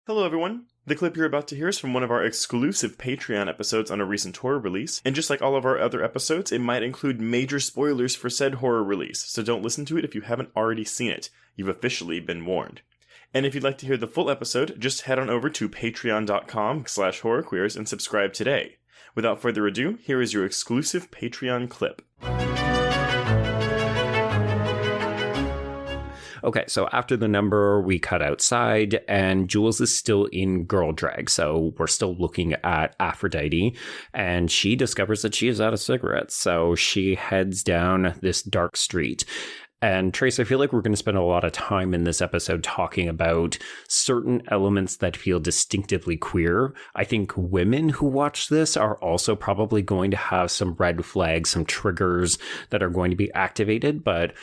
Hello, everyone. The clip you're about to hear is from one of our exclusive Patreon episodes on a recent horror release, and just like all of our other episodes, it might include major spoilers for said horror release, so don't listen to it if you haven't already seen it. You've officially been warned. And if you'd like to hear the full episode, just head on over to patreon.com/horrorqueers and subscribe today. Without further ado, here is your exclusive Patreon clip. Okay, so after the number, we cut outside, and Jules is still in girl drag, so we're still looking at Aphrodite, and she discovers that she is out of cigarettes, so she heads down this dark street. And Trace, I feel like we're going to spend a lot of time in this episode talking about certain elements that feel distinctively queer. I think women who watch this are also probably going to have some red flags, some triggers that are going to be activated, but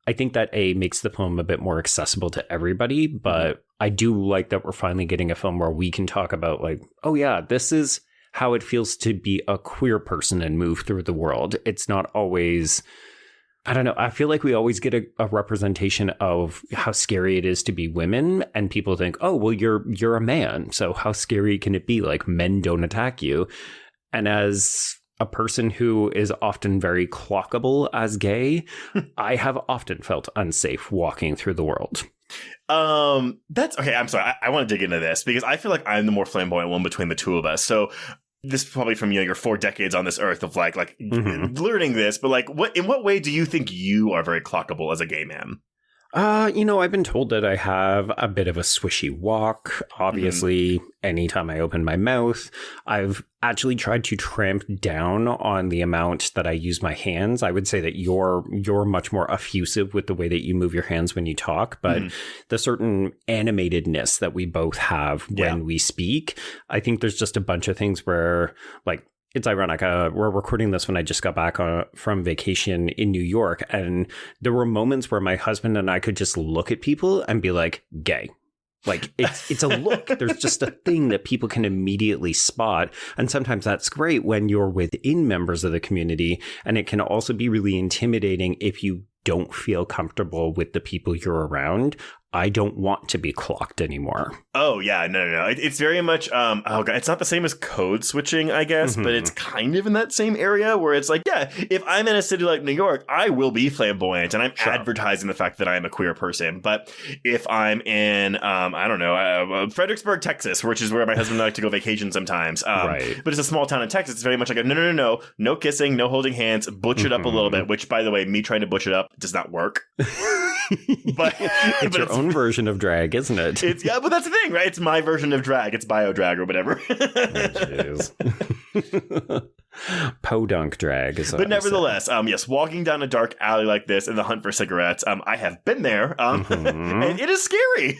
I think that makes the film a bit more accessible to everybody, but I do like that we're finally getting a film where we can talk about like, oh yeah, this is how it feels to be a queer person and move through the world. It's not always, I don't know, I feel like we always get a representation of how scary it is to be women, and people think, oh, well, you're a man, so how scary can it be? Like, men don't attack you. And as a person who is often very clockable as gay, I have often felt unsafe walking through the world. That's okay. I'm sorry. I want to dig into this because I feel like I'm the more flamboyant one between the two of us. So this is probably from your 4 decades on this earth of like learning this. But like, in what way do you think you are very clockable as a gay man? I've been told that I have a bit of a swishy walk. Obviously, anytime I open my mouth, I've actually tried to tramp down on the amount that I use my hands. I would say that you're much more effusive with the way that you move your hands when you talk, but the certain animatedness that we both have when we speak, I think there's just a bunch of things where, like, it's ironic. We're recording this when I just got back from vacation in New York, and there were moments where my husband and I could just look at people and be like, gay. Like, it's a look. There's just a thing that people can immediately spot. And sometimes that's great when you're within members of the community. And it can also be really intimidating if you don't feel comfortable with the people you're around. I don't want to be clocked anymore. Oh, yeah. No. It's very much, it's not the same as code switching, I guess, but it's kind of in that same area where it's like, yeah, if I'm in a city like New York, I will be flamboyant and I'm advertising the fact that I am a queer person. But if I'm in, Fredericksburg, Texas, which is where my husband and I like to go vacation sometimes, but it's a small town in Texas, it's very much like a no kissing, no holding hands, butch it up a little bit, which, by the way, me trying to butch it up does not work. But it's your own version of drag, isn't it? But that's the thing, right? It's my version of drag. It's bio drag or whatever. Podunk drag is. But nevertheless, yes, walking down a dark alley like this in the hunt for cigarettes, I have been there, and it is scary.